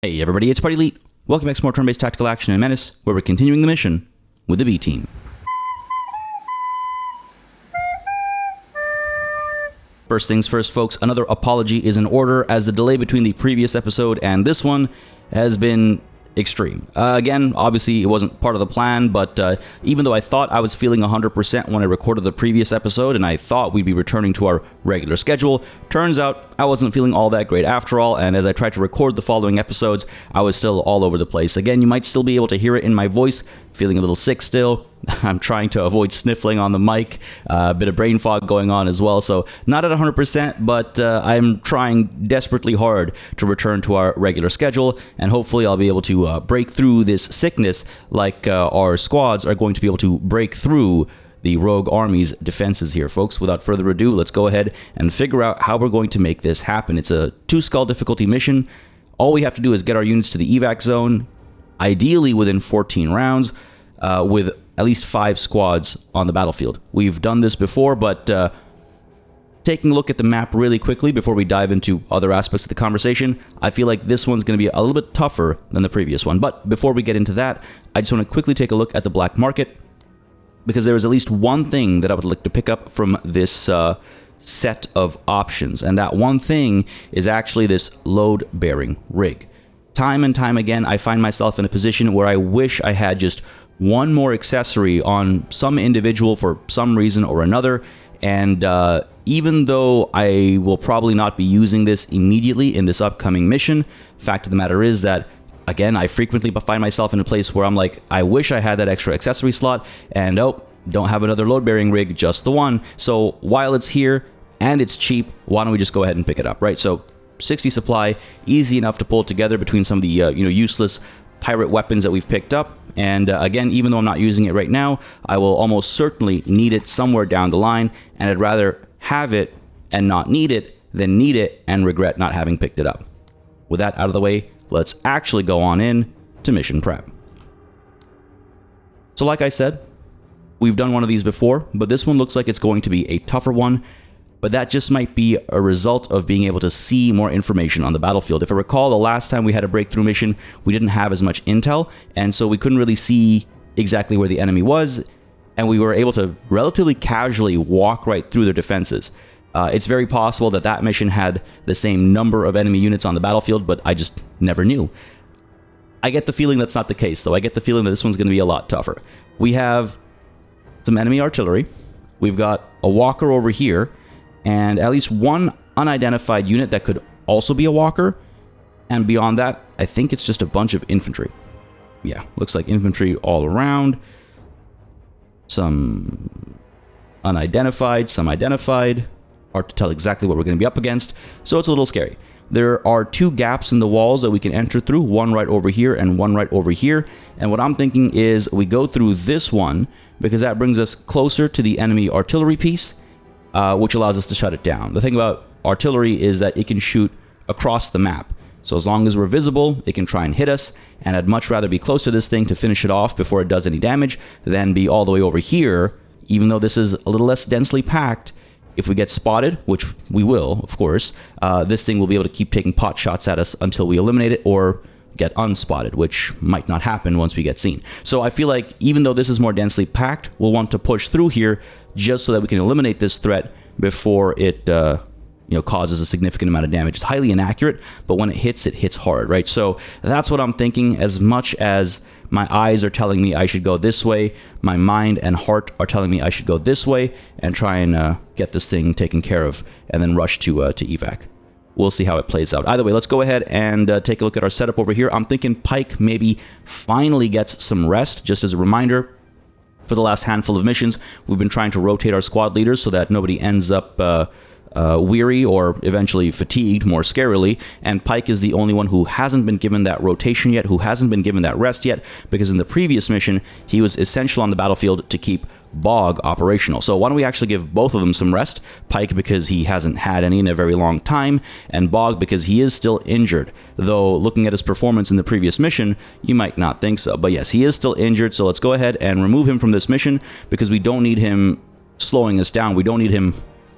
Hey everybody, it's PartyElite. Welcome back to more turn-based tactical action in MENACE, where we're continuing the mission with the B team. First things first, folks, another apology is in order, as the delay between the previous episode and this one has been extreme. Again, obviously it wasn't part of the plan, but even though I thought I was feeling 100% when I recorded the previous episode and I thought we'd be returning to our regular schedule, turns out I wasn't feeling all that great after all, and as I tried to record the following episodes, I was still all over the place. Again, you might still be able to hear it in my voice, feeling a little sick still. I'm trying to avoid sniffling on the mic, a bit of brain fog going on as well, so not at 100%, but I'm trying desperately hard to return to our regular schedule, and hopefully I'll be able to break through this sickness like our squads are going to be able to break through the rogue army's defenses here, folks. Without further ado, let's go ahead and figure out how we're going to make this happen. It's a 2-skull difficulty mission. All we have to do is get our units to the evac zone, ideally within 14 rounds, with at least 5 squads on the battlefield. We've done this before, but taking a look at the map really quickly before we dive into other aspects of the conversation, I feel like this one's going to be a little bit tougher than the previous one. But before we get into that, I just want to quickly take a look at the black market, because there is at least one thing that I would like to pick up from this set of options, and that one thing is actually this load-bearing rig. Time and time again, I find myself in a position where I wish I had just one more accessory on some individual for some reason or another, and even though I will probably not be using this immediately in this upcoming mission, fact of the matter is that, again, I frequently find myself in a place where I'm like, I wish I had that extra accessory slot, and oh, don't have another load-bearing rig, just the one. So while it's here and it's cheap, why don't we just go ahead and pick it up, right? So 60 supply, easy enough to pull together between some of the useless pirate weapons that we've picked up. And again, even though I'm not using it right now, I will almost certainly need it somewhere down the line, and I'd rather have it and not need it than need it and regret not having picked it up. With that out of the way, let's actually go on in to mission prep. So like I said, we've done one of these before, but this one looks like it's going to be a tougher one, but that just might be a result of being able to see more information on the battlefield. If I recall, the last time we had a breakthrough mission, we didn't have as much intel, and so we couldn't really see exactly where the enemy was, and we were able to relatively casually walk right through their defenses. It's very possible that that mission had the same number of enemy units on the battlefield, but I just never knew. I get the feeling that's not the case, though. I get the feeling that this one's going to be a lot tougher. We have some enemy artillery. We've got a walker over here, and at least one unidentified unit that could also be a walker. And beyond that, I think it's just a bunch of infantry. Yeah, looks like infantry all around. Some unidentified, some identified. Hard to tell exactly what we're going to be up against, so it's a little scary. There are 2 gaps in the walls that we can enter through, one right over here and one right over here. And what I'm thinking is we go through this one, because that brings us closer to the enemy artillery piece, which allows us to shut it down. The thing about artillery is that it can shoot across the map. So as long as we're visible, it can try and hit us, and I'd much rather be close to this thing to finish it off before it does any damage than be all the way over here, even though this is a little less densely packed. If we get spotted, which we will, of course, this thing will be able to keep taking pot shots at us until we eliminate it or get unspotted, which might not happen once we get seen. So I feel like even though this is more densely packed, we'll want to push through here just so that we can eliminate this threat before it causes a significant amount of damage. It's highly inaccurate, but when it hits hard, right? So that's what I'm thinking. As much as my eyes are telling me I should go this way, my mind and heart are telling me I should go this way and try and get this thing taken care of and then rush to evac. We'll see how it plays out. Either way, let's go ahead and take a look at our setup over here. I'm thinking Pike maybe finally gets some rest. Just as a reminder, for the last handful of missions, we've been trying to rotate our squad leaders so that nobody ends up weary or eventually fatigued, more scarily, and Pike is the only one who hasn't been given that rotation yet, who hasn't been given that rest yet, because in the previous mission, he was essential on the battlefield to keep Bog operational. So why don't we actually give both of them some rest? Pike because he hasn't had any in a very long time, and Bog because he is still injured, though looking at his performance in the previous mission, you might not think so. But yes, he is still injured, so let's go ahead and remove him from this mission, because we don't need him slowing us down. We don't need him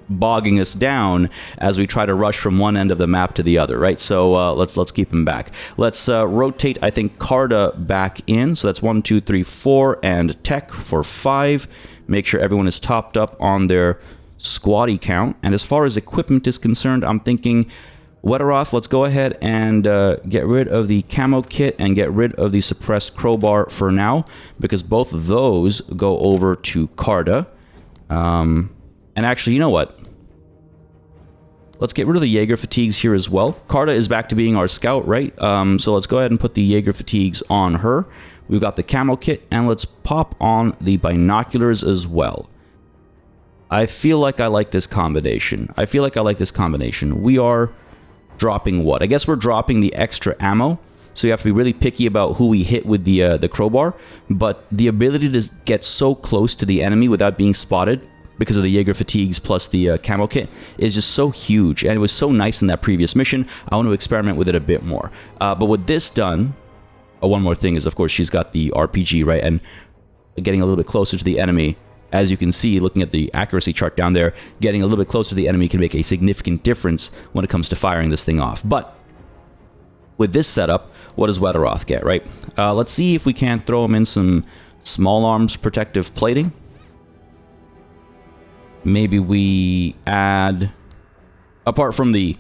bogging us down as we try to rush from one end of the map to the other, right? So let's keep him back. Let's rotate, I think, Carta back in. So that's 1, 2, 3, 4, and Tech for 5. Make sure everyone is topped up on their squatty count. And as far as equipment is concerned, I'm thinking Wetteroth, let's go ahead and get rid of the camo kit and get rid of the suppressed crowbar for now, because both of those go over to Carta. And actually, you know what? Let's get rid of the Jaeger fatigues here as well. Carta is back to being our scout, right? So let's go ahead and put the Jaeger fatigues on her. We've got the camo kit, and let's pop on the binoculars as well. I feel like I like this combination. We are dropping what? I guess we're dropping the extra ammo. So you have to be really picky about who we hit with the crowbar. But the ability to get so close to the enemy without being spotted because of the Jaeger fatigues plus the camo kit is just so huge. And it was so nice in that previous mission. I want to experiment with it a bit more. But with this done, one more thing is, of course, she's got the RPG, right? And getting a little bit closer to the enemy. As you can see, looking at the accuracy chart down there, getting a little bit closer to the enemy can make a significant difference when it comes to firing this thing off. But with this setup, what does Wetteroth get, right? Let's see if we can't throw him in some small arms protective plating. Maybe we add, apart from the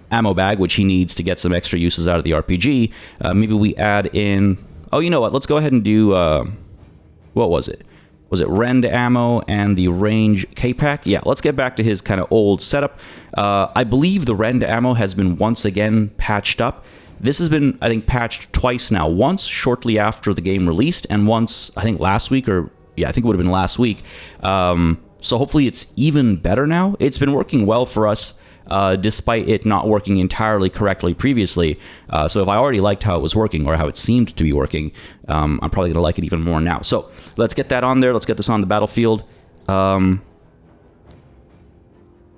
ammo bag, which he needs to get some extra uses out of the RPG, maybe we add in, oh, you know what, let's go ahead and do, what was it? Was it Rend ammo and the range K-Pack? Yeah, let's get back to his kind of old setup. I believe the Rend ammo has been once again patched up. This has been, I think, patched twice now. Once shortly after the game released, and once, I think, last week, or yeah, I think it would have been last week. So hopefully it's even better now. It's been working well for us, despite it not working entirely correctly previously. So if I already liked how it was working, or how it seemed to be working, I'm probably going to like it even more now. So let's get that on there. Let's get this on the battlefield. And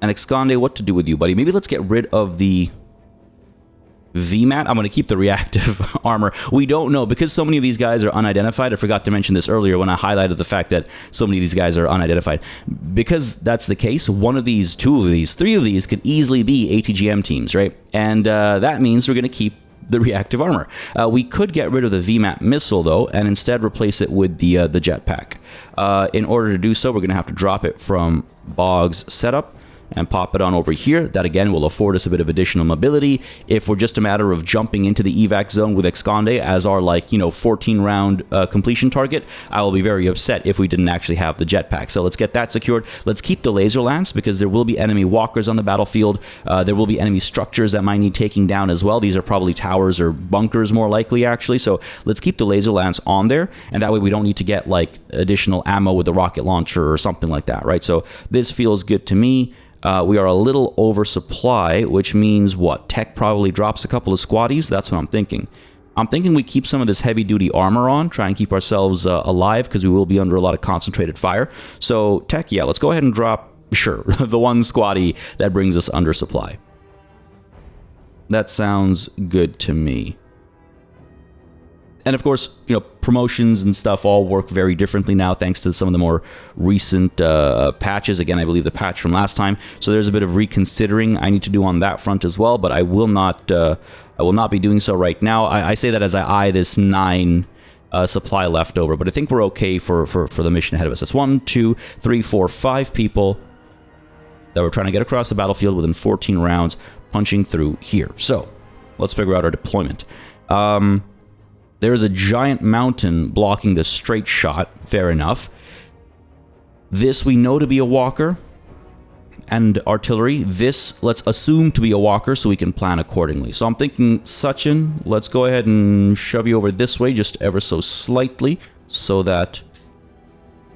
Exconde, what to do with you, buddy? Maybe let's get rid of the VMAT. I'm going to keep the reactive armor. We don't know, because so many of these guys are unidentified. I forgot to mention this earlier when I highlighted the fact that so many of these guys are unidentified. Because that's the case, one of these, two of these, three of these could easily be ATGM teams, right? And that means we're going to keep the reactive armor. We could get rid of the VMAT missile, though, and instead replace it with the jetpack. In order to do so, we're going to have to drop it from Bog's setup and pop it on over here. That again will afford us a bit of additional mobility. If we're just a matter of jumping into the evac zone with Exconde as our 14 round completion target, I will be very upset if we didn't actually have the jetpack. So let's get that secured. Let's keep the laser lance, because there will be enemy walkers on the battlefield. There will be enemy structures that might need taking down as well. These are probably towers or bunkers, more likely, actually. So let's keep the laser lance on there, and that way we don't need to get additional ammo with the rocket launcher or something like that, right? So this feels good to me. We are a little oversupply, which means what? Tech probably drops a couple of squatties. That's what I'm thinking. I'm thinking we keep some of this heavy-duty armor on, try and keep ourselves alive, because we will be under a lot of concentrated fire. So, Tech, yeah, let's go ahead and drop, sure, the one squatty that brings us under supply. That sounds good to me. And of course, promotions and stuff all work very differently now, thanks to some of the more recent patches. Again, I believe the patch from last time. So there's a bit of reconsidering I need to do on that front as well. But I will not be doing so right now. I say that as I eye this 9 supply left over. But I think we're okay for the mission ahead of us. That's 1, 2, 3, 4, 5 people that we're trying to get across the battlefield within 14 rounds, punching through here. So let's figure out our deployment. There is a giant mountain blocking the straight shot. Fair enough. This we know to be a walker and artillery. This let's assume to be a walker so we can plan accordingly. So I'm thinking, Sachin, let's go ahead and shove you over this way just ever so slightly so that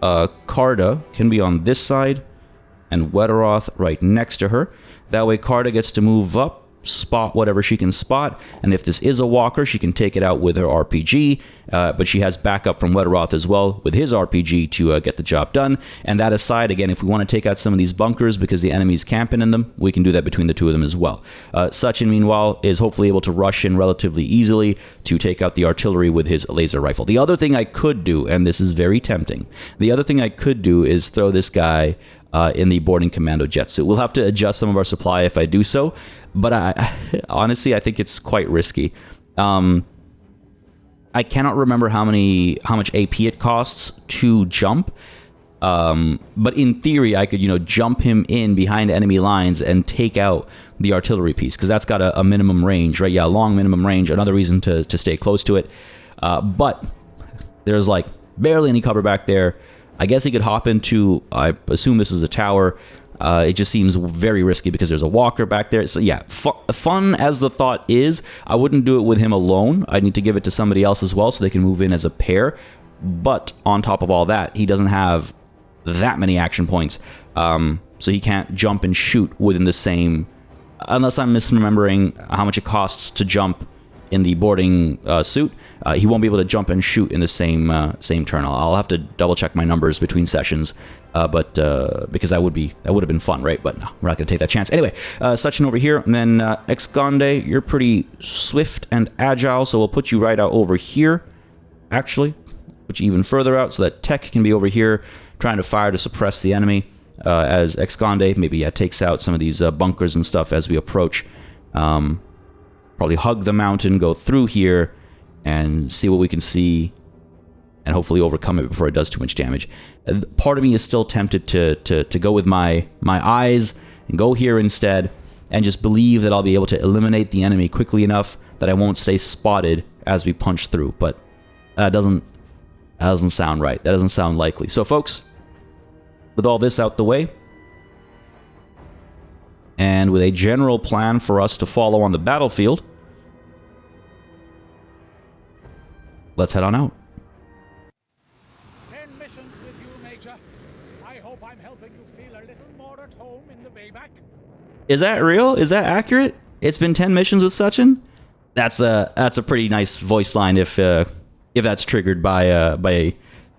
Carta can be on this side and Wetteroth right next to her. That way Carta gets to move up, spot whatever she can spot, and if this is a walker, she can take it out with her RPG, but she has backup from Wetteroth as well with his RPG to get the job done. And that aside, again, if we want to take out some of these bunkers because the enemy's camping in them, we can do that between the two of them as well. Sachin, meanwhile, is hopefully able to rush in relatively easily to take out the artillery with his laser rifle. The other thing I could do, and this is very tempting, the other thing I could do is throw this guy in the boarding commando jet suit. We'll have to adjust some of our supply if I do so, but honestly, I think it's quite risky. I cannot remember how much AP it costs to jump, but in theory, I could, jump him in behind enemy lines and take out the artillery piece, because that's got a minimum range, right? Yeah, a long minimum range. Another reason to stay close to it. But there's like barely any cover back there. I guess he could hop into, I assume this is a tower. It just seems very risky because there's a walker back there. So yeah, fun as the thought is, I wouldn't do it with him alone. I need to give it to somebody else as well so they can move in as a pair. But on top of all that, he doesn't have that many action points. So he can't jump and shoot within the same, unless I'm misremembering how much it costs to jump in the boarding suit. He won't be able to jump and shoot in the same turn. I'll have to double check my numbers between sessions, but because that would have been fun, right? But no, we're not going to take that chance. Anyway, Sachin over here, and then Exconde, you're pretty swift and agile, so we'll put you right out over here. Actually, put you even further out so that Tech can be over here trying to fire to suppress the enemy. As Exconde maybe takes out some of these bunkers and stuff as we approach. Probably hug the mountain, go through here, and see what we can see, and hopefully overcome it before it does too much damage. Part of me is still tempted to go with my eyes and go here instead, and just believe that I'll be able to eliminate the enemy quickly enough that I won't stay spotted as we punch through. But that doesn't sound right. That doesn't sound likely. So, folks, with all this out the way, and with a general plan for us to follow on the battlefield, let's head on out. 10 missions with you, Major. I hope I'm helping you feel a little more at home in the Bayback. Is that real? Is that accurate? It's been 10 missions with Sachin? That's a pretty nice voice line if that's triggered by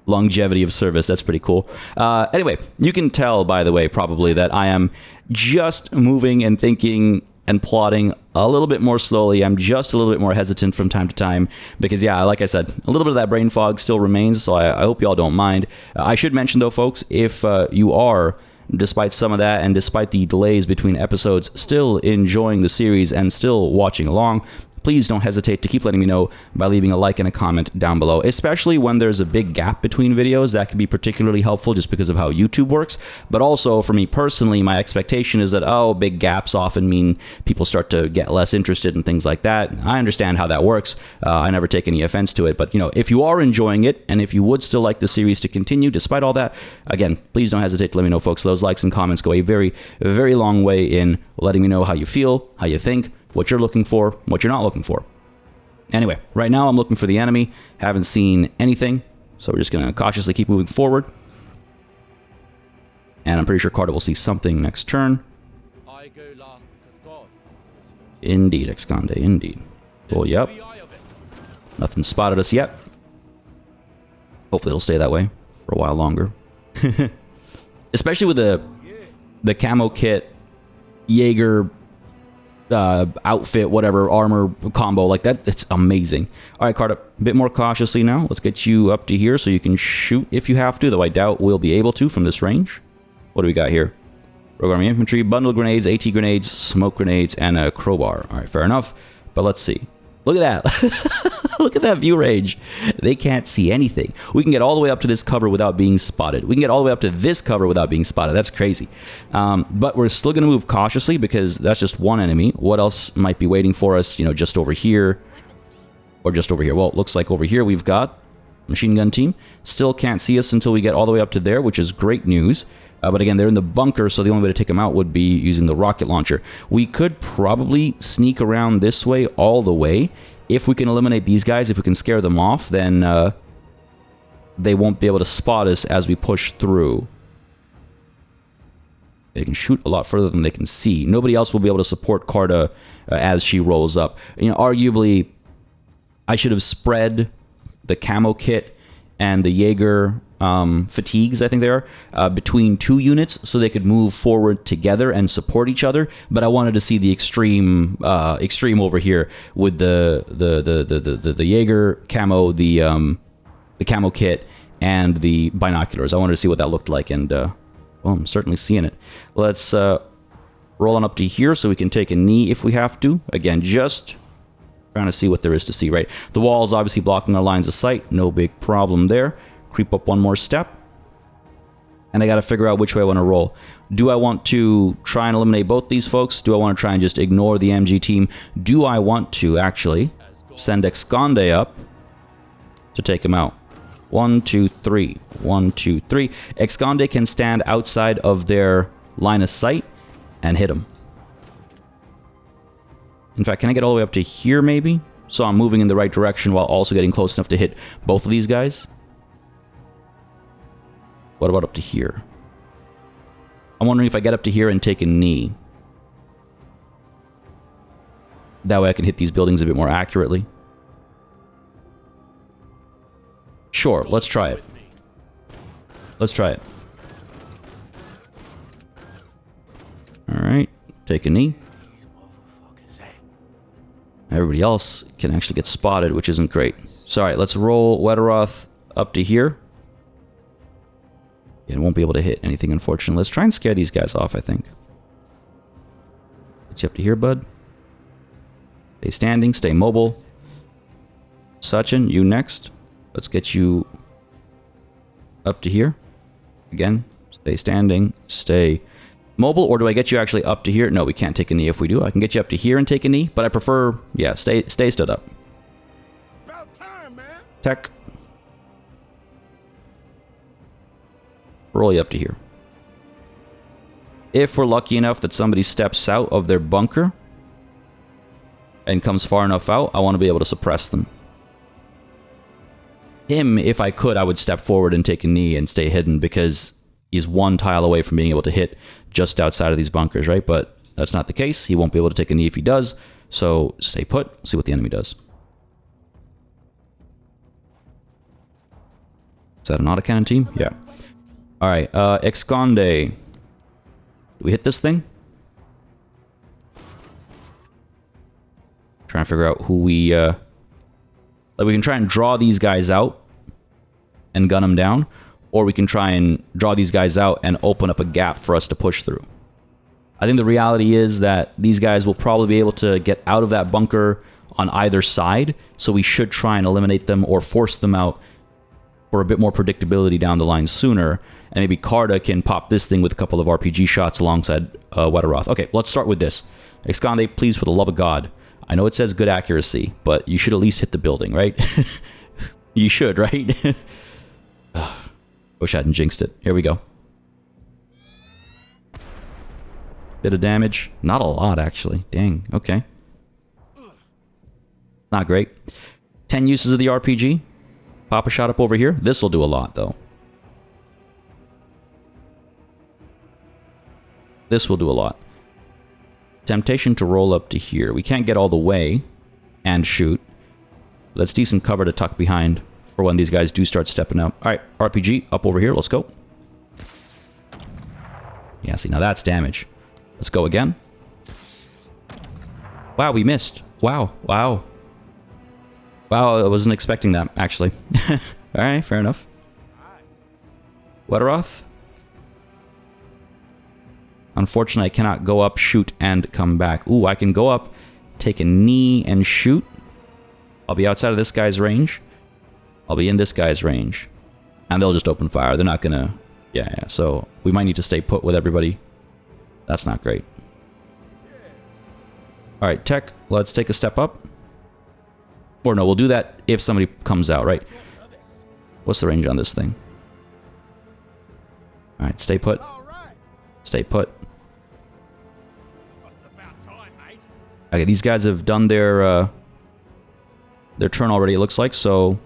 longevity of service. That's pretty cool. Anyway, you can tell, by the way, probably that I am just moving and thinking and plotting a little bit more slowly. I'm just a little bit more hesitant from time to time because, yeah, like I said, a little bit of that brain fog still remains, so I hope you all don't mind. I should mention, though, folks, if you are, despite some of that and despite the delays between episodes, still enjoying the series and still watching along, please don't hesitate to keep letting me know by leaving a like and a comment down below, especially when there's a big gap between videos. That can be particularly helpful just because of how YouTube works. But also, for me personally, my expectation is that, big gaps often mean people start to get less interested in things like that. I understand how that works. I never take any offense to it. But, if you are enjoying it and if you would still like the series to continue despite all that, again, please don't hesitate to let me know, folks. Those likes and comments go a very, very long way in letting me know how you feel, how you think, what you're looking for, what you're not looking for. Anyway, right now I'm looking for the enemy. Haven't seen anything, so we're just going to cautiously keep moving forward. And I'm pretty sure Carter will see something next turn. I go last because God is always first. Indeed, Exconde, indeed. Oh, yep. Nothing spotted us yet. Hopefully it'll stay that way for a while longer. Especially with the camo kit, Jaeger outfit, whatever, armor combo like that. It's amazing. All right, Carter, a bit more cautiously now. Let's get you up to here so you can shoot if you have to, though I doubt we'll be able to from this range. What do we got here? Rogue Army Infantry, bundle grenades, AT grenades, smoke grenades, and a crowbar. All right, fair enough. But let's see. Look at that. Look at that view range. They can't see anything. We can get all the way up to this cover without being spotted. We can get all the way up to this cover without being spotted. That's crazy. But we're still going to move cautiously because that's just one enemy. What else might be waiting for us, just over here or just over here? Well, it looks like over here we've got machine gun team. Still can't see us until we get all the way up to there, which is great news. But again, they're in the bunker, so the only way to take them out would be using the rocket launcher. We could probably sneak around this way all the way. If we can eliminate these guys, if we can scare them off, then they won't be able to spot us as we push through. They can shoot a lot further than they can see. Nobody else will be able to support Carta as she rolls up. Arguably, I should have spread the camo kit and the Jaeger fatigues, I think they are, between two units so they could move forward together and support each other. But I wanted to see the extreme over here with the Jaeger camo, the camo kit, and the binoculars. I wanted to see what that looked like, and Well, I'm certainly seeing it. Let's roll on up to here so we can take a knee if we have to. Again, just trying to see what there is to see, right? The wall is obviously blocking our lines of sight. No big problem there. Creep up one more step. And I got to figure out which way I want to roll. Do I want to try and eliminate both these folks? Do I want to try and just ignore the MG team? Do I want to actually send Esconde up to take him out? 1, 2, 3. 1, 2, 3. Esconde can stand outside of their line of sight and hit him. In fact, can I get all the way up to here maybe? So I'm moving in the right direction while also getting close enough to hit both of these guys. What about up to here? I'm wondering if I get up to here and take a knee. That way I can hit these buildings a bit more accurately. Sure, let's try it. Let's try it. Alright, take a knee. Everybody else can actually get spotted, which isn't great. So, alright, let's roll Wetteroth up to here. It won't be able to hit anything, unfortunately. Let's try and scare these guys off, I think. Get you up to here, bud. Stay standing, stay mobile. Sachin, you next. Let's get you up to here. Again, stay standing, stay mobile. Or do I get you actually up to here? No, we can't take a knee if we do. I can get you up to here and take a knee, but I prefer, yeah, stay stood up. About time, man. Tech. Roll you up to here. If we're lucky enough that somebody steps out of their bunker and comes far enough out, I want to be able to suppress them. Him, if I could, I would step forward and take a knee and stay hidden because he's one tile away from being able to hit just outside of these bunkers, right? But that's not the case. He won't be able to take a knee if he does. So stay put, see what the enemy does. Is that an autocannon team? Yeah. Alright, Esconde. Do we hit this thing? Trying to figure out who we, like we can try and draw these guys out and gun them down, or we can try and draw these guys out and open up a gap for us to push through. I think the reality is that these guys will probably be able to get out of that bunker on either side, so we should try and eliminate them or force them out for a bit more predictability down the line sooner. And maybe Carta can pop this thing with a couple of RPG shots alongside Wetteroth. Okay, let's start with this. Esconde, please, for the love of God. I know it says good accuracy, but you should at least hit the building, right? You should, right? Wish I hadn't jinxed it. Here we go. Bit of damage. Not a lot, actually. Dang, okay. Not great. 10 uses of the RPG. Pop a shot up over here. This will do a lot, though. This will do a lot. Temptation to roll up to here. We can't get all the way and shoot. That's decent cover to tuck behind for when these guys do start stepping out. Alright, RPG, up over here. Let's go. Yeah, see, now that's damage. Let's go again. Wow, we missed. Wow, wow. Wow, I wasn't expecting that, actually. Alright, fair enough. Wetteroth. Unfortunately, I cannot go up, shoot, and come back. Ooh, I can go up, take a knee, and shoot. I'll be outside of this guy's range. I'll be in this guy's range. And they'll just open fire. They're not gonna... Yeah, so we might need to stay put with everybody. That's not great. Alright, tech, let's take a step up. Or no, we'll do that if somebody comes out, right? What's the range on this thing? Alright, stay put. Stay put. Okay, these guys have done their turn already, it looks like, so...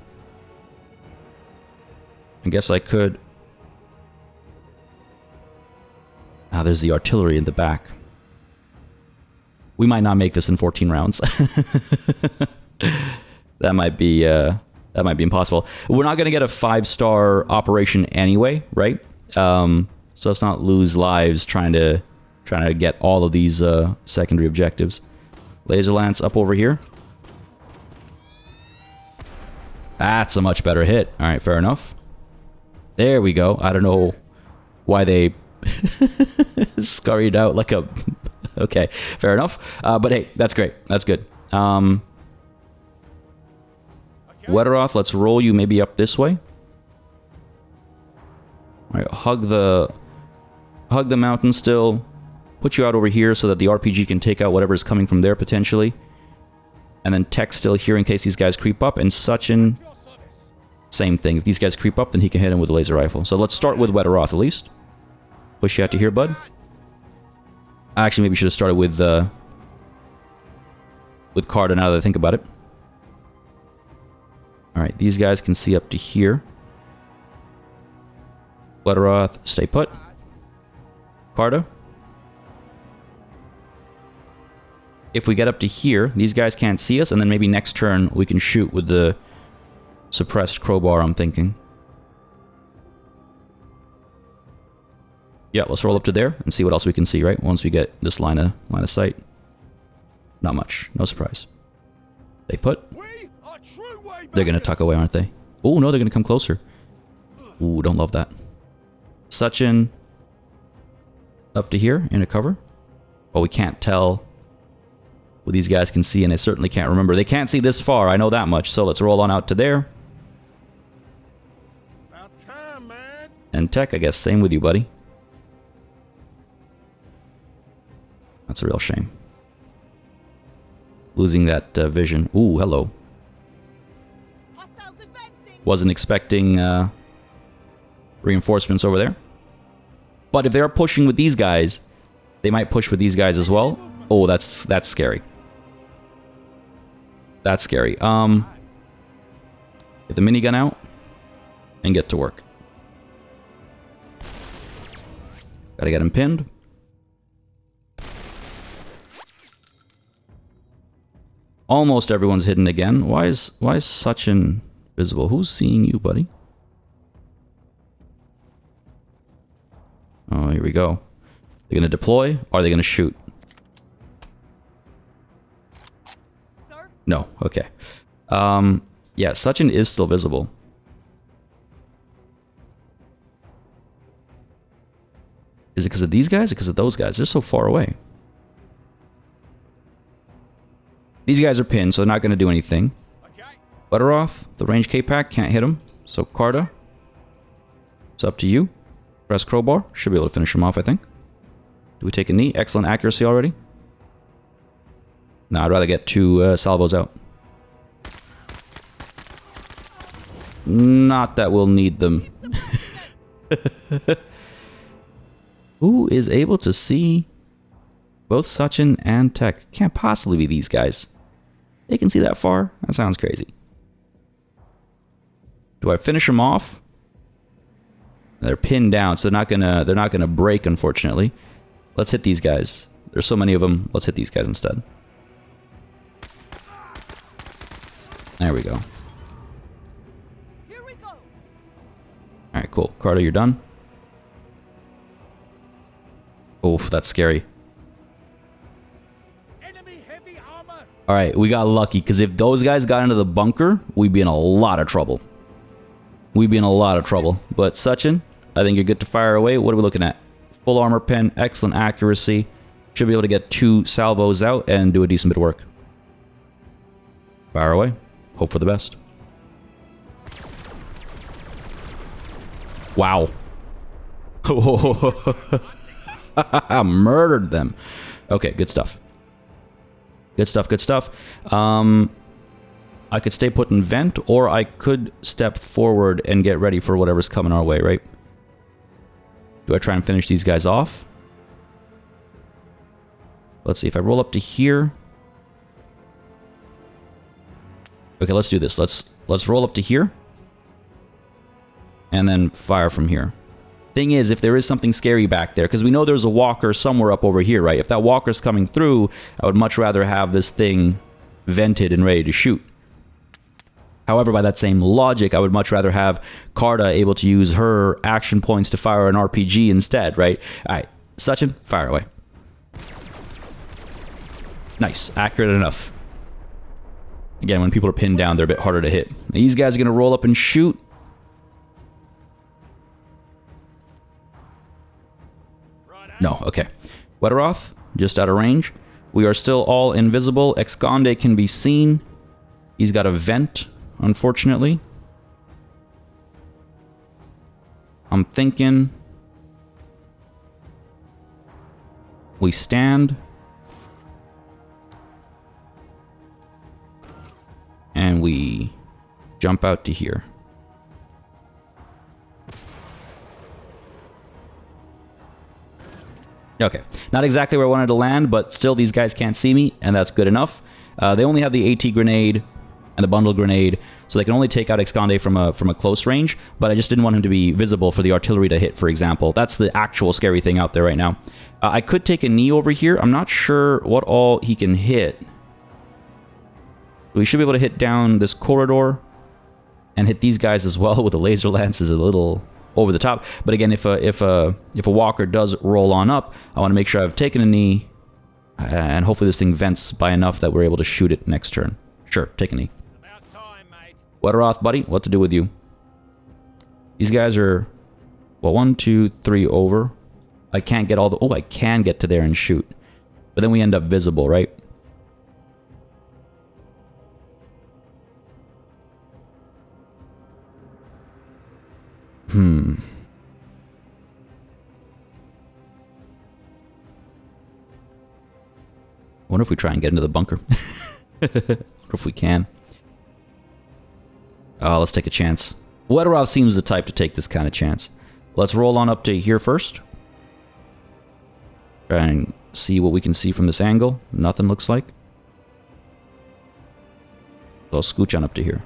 I guess I could... Ah, there's the artillery in the back. We might not make this in 14 rounds. That might be impossible. We're not going to get a 5-star operation anyway, right? So let's not lose lives trying to get all of these secondary objectives. Laser lance up over here. That's a much better hit. All right, fair enough. There we go. I don't know why they Scurried out like a... Okay, fair enough. But hey, that's great. That's good. Wetteroth, let's roll you maybe up this way. Alright, hug the mountain still. Put you out over here so that the RPG can take out whatever is coming from there potentially. And then Tech still here in case these guys creep up. And Sachin, same thing. If these guys creep up, then he can hit them with a laser rifle. So let's start with Wetteroth at least. Push you out to here, bud. Actually, maybe should have started with Carter now that I think about it. Alright, these guys can see up to here. Wetteroth, stay put. Carter. If we get up to here, these guys can't see us, and then maybe next turn we can shoot with the suppressed crowbar, I'm thinking. Yeah, let's roll up to there and see what else we can see, right? Once we get this line of sight. Not much. No surprise. They put. They're gonna tuck away, aren't they? Oh, no, they're gonna come closer. Ooh, don't love that. Sachin. Up to here, in a cover. But we can't tell what these guys can see, and I certainly can't remember. They can't see this far, I know that much. So let's roll on out to there. About time, man. And Tech, I guess, same with you, buddy. That's a real shame. Losing that vision. Ooh, hello. Wasn't expecting reinforcements over there. But if they're pushing with these guys, they might push with these guys as well. Oh, that's scary. That's scary. Get the minigun out and get to work. Gotta get him pinned. Almost everyone's hidden again. Why is Sachin visible? Who's seeing you, buddy? Oh, here we go. They're gonna deploy, or are they gonna shoot? Sir? No, okay. Yeah, Sachin is still visible. Is it because of these guys or because of those guys? They're so far away. These guys are pinned, so they're not going to do anything. Wetteroth, the range K-Pack, can't hit him. So Carta, it's up to you. Press crowbar. Should be able to finish him off, I think. Do we take a knee? Excellent accuracy already. No, I'd rather get 2 salvos out. Not that we'll need them. Who is able to see both Sachin and Tech? Can't possibly be these guys. They can see that far? That sounds crazy. Do I finish them off? They're pinned down, so they're not gonna break, unfortunately. Let's hit these guys. There's so many of them. Let's hit these guys instead. There we go. Here we go. Alright, cool. Carter, you're done. Oof, that's scary. Enemy heavy armor. Alright, we got lucky, because if those guys got into the bunker, we'd be in a lot of trouble. We'd be in a lot of trouble. But Sachin, I think you're good to fire away. What are we looking at? Full armor pen, excellent accuracy. Should be able to get 2 salvos out and do a decent bit of work. Fire away. Hope for the best. Wow. Murdered them. Okay, good stuff. Good stuff, good stuff. I could stay put in vent, or I could step forward and get ready for whatever's coming our way, right? Do I try and finish these guys off? Let's see, if I roll up to here... Okay, let's do this. Let's roll up to here. And then fire from here. Thing is, if there is something scary back there, because we know there's a walker somewhere up over here, right? If that walker's coming through, I would much rather have this thing vented and ready to shoot. However, by that same logic, I would much rather have Carta able to use her action points to fire an RPG instead, right? Alright, Sachin, fire away. Nice, accurate enough. Again, when people are pinned down, they're a bit harder to hit. These guys are going to roll up and shoot. No, okay. Wetteroth, just out of range. We are still all invisible. Esconde can be seen. He's got a vent, unfortunately. I'm thinking we stand and we jump out to here. Okay, not exactly where I wanted to land, but still these guys can't see me, and that's good enough. They only have the AT grenade and the bundle grenade, so they can only take out Esconde from a close range, but I just didn't want him to be visible for the artillery to hit, for example. That's the actual scary thing out there right now. I could take a knee over here. I'm not sure what all he can hit. We should be able to hit down this corridor and hit these guys as well with the laser lances a little over the top. But again, if a walker does roll on up, I want to make sure I've taken a knee, and hopefully this thing vents by enough that we're able to shoot it next turn. Sure, take a knee. It's about time, mate. Wetteroth, buddy, what to do with you? These guys are, well, 1, 2, 3 over. I can't get all the... Oh, I can get to there and shoot. But then we end up visible, right? Wonder if we try and get into the bunker. Wonder if we can. Oh, let's take a chance. Wetteroth seems the type to take this kind of chance. Let's roll on up to here first. Try and see what we can see from this angle. Nothing looks like. So I'll scooch on up to here.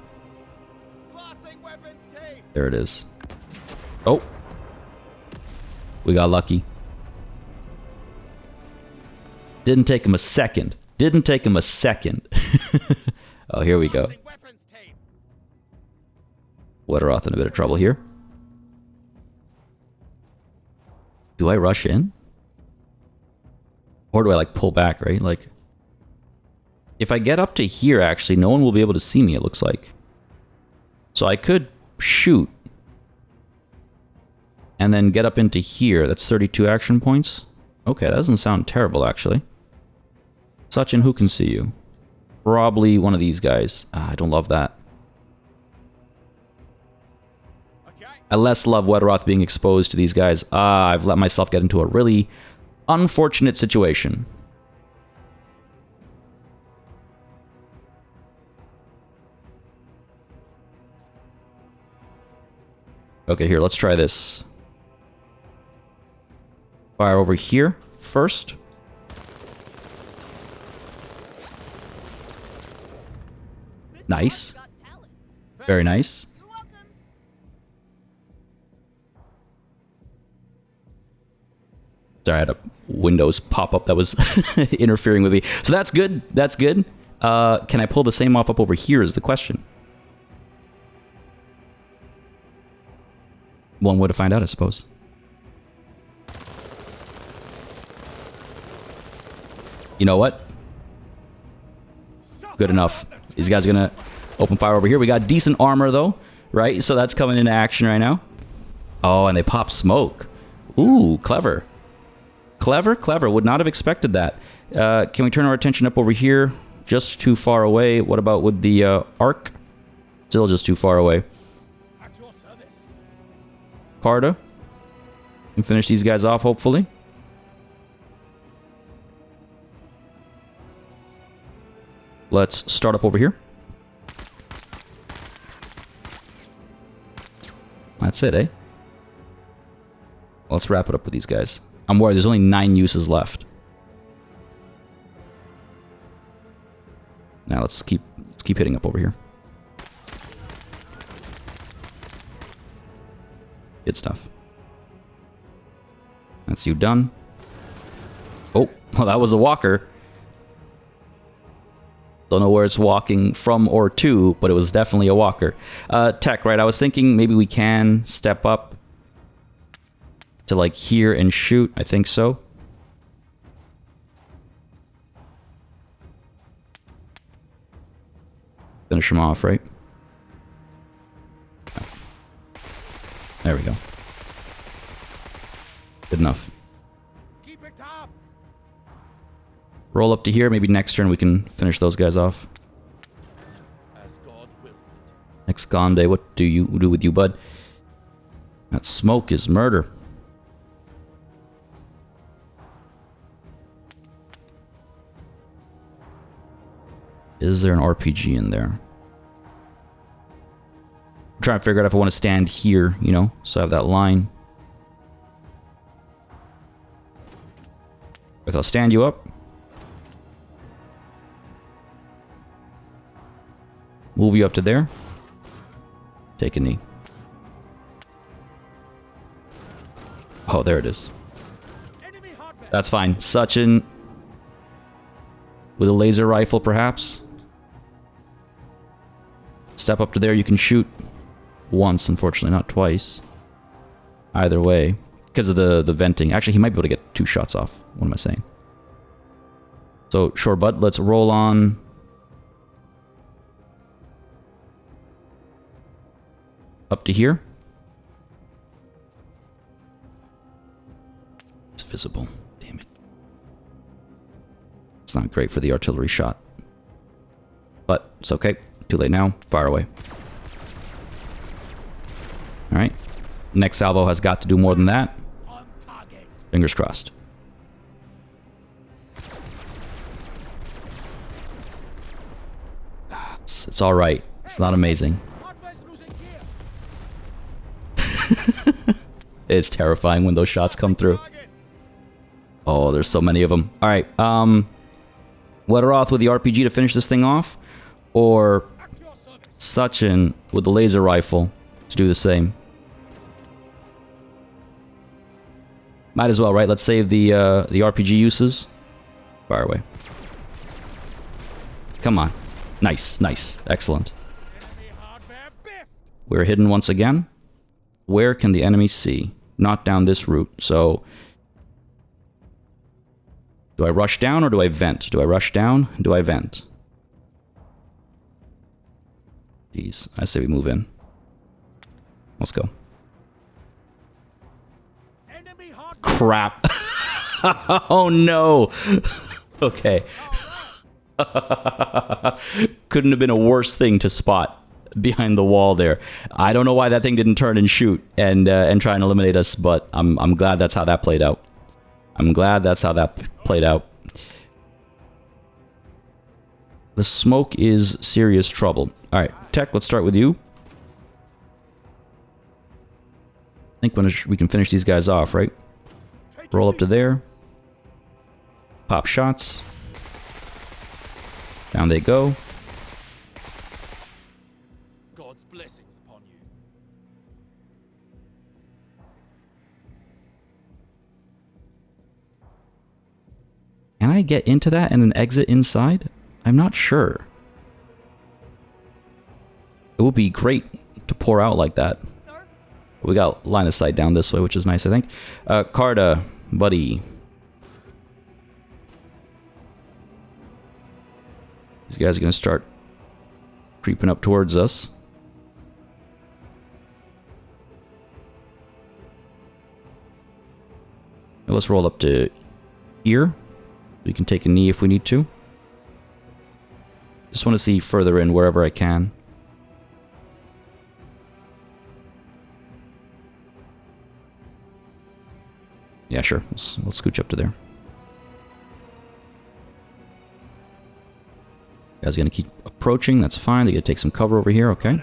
There it is. Oh. We got lucky. Didn't take him a second. Didn't take him a second. Oh, here we go. Wetteroth in a bit of trouble here. Do I rush in? Or do I, like, pull back, right? Like, if I get up to here, actually, no one will be able to see me, it looks like. So I could shoot. And then get up into here. That's 32 action points. Okay, that doesn't sound terrible, actually. Sachin, who can see you? Probably one of these guys. I don't love that. I less love Wetteroth being exposed to these guys. I've let myself get into a really unfortunate situation. Okay, here, let's try this. Fire over here first. Nice. Very nice. Sorry, I had a Windows pop-up that was interfering with me. So that's good. That's good. Can I pull the same off up over here is the question. One way to find out, I suppose. You know what? Good enough. These guys are going to open fire over here. We got decent armor, though, right? So that's coming into action right now. Oh, and they pop smoke. Ooh, clever. Clever, clever. Would not have expected that. Can we turn our attention up over here? Just too far away. What about with the arc? Still just too far away. Carta. And finish these guys off, hopefully. Let's start up over here. That's it, eh? Let's wrap it up with these guys. I'm worried there's only 9 uses left. Now let's keep hitting up over here. Good stuff. That's you done. Oh, well, that was a walker. Don't know where it's walking from or to, but it was definitely a walker. Tech, right? I was thinking maybe we can step up to like here and shoot. I think so. Finish him off, right? There we go. Good enough. top. Roll up to here. Maybe next turn we can finish those guys off. As God wills it. Next Gonde, what do you do with you, bud? That smoke is murder. Is there an RPG in there? I'm trying to figure out if I want to stand here, you know, so I have that line. If I'll stand you up. Move you up to there. Take a knee. Oh, there it is. Enemy hardware. That's fine. Sachin with a laser rifle, perhaps. Step up to there. You can shoot once, unfortunately, not twice. Either way, because of the venting. Actually, he might be able to get 2 shots off. What am I saying? So, sure, bud. Let's roll on. Up to here. It's visible. Damn it. It's not great for the artillery shot. But it's okay. Too late now. Fire away. Alright. Next salvo has got to do more than that. On target. Fingers crossed. It's alright. It's not amazing. Hardware's losing gear. It's terrifying when those shots come through. Targets. Oh, there's so many of them. Alright, Wetteroth with the RPG to finish this thing off? Or At your service. Sachin with the laser rifle to do the same? Might as well, right? Let's save the RPG uses. Fire away. Come on. Nice, nice. Excellent. Enemy hardware biffed. We're hidden once again. Where can the enemy see? Not down this route. So, do I rush down or do I vent? Do I rush down? Do I vent? Jeez, I say we move in. Let's go. Enemy hardware. Crap. Oh no. Okay. Couldn't have been a worse thing to spot behind the wall there. I don't know why that thing didn't turn and shoot and try and eliminate us, but I'm glad that's how that played out. I'm glad that's how that played out. The smoke is serious trouble. All right, Tech, let's start with you. I think we can finish these guys off, right? Roll up to there. Pop shots. Down they go. God's blessings upon you. Can I get into that and then exit inside? I'm not sure. It would be great to pour out like that. Sir? We got line of sight down this way, which is nice, I think. Carta, buddy. These guys are going to start creeping up towards us. Now let's roll up to here. We can take a knee if we need to. Just want to see further in wherever I can. Yeah, sure. Let's scooch up to there. Guys gonna keep approaching. That's fine. They gotta take some cover over here. Okay.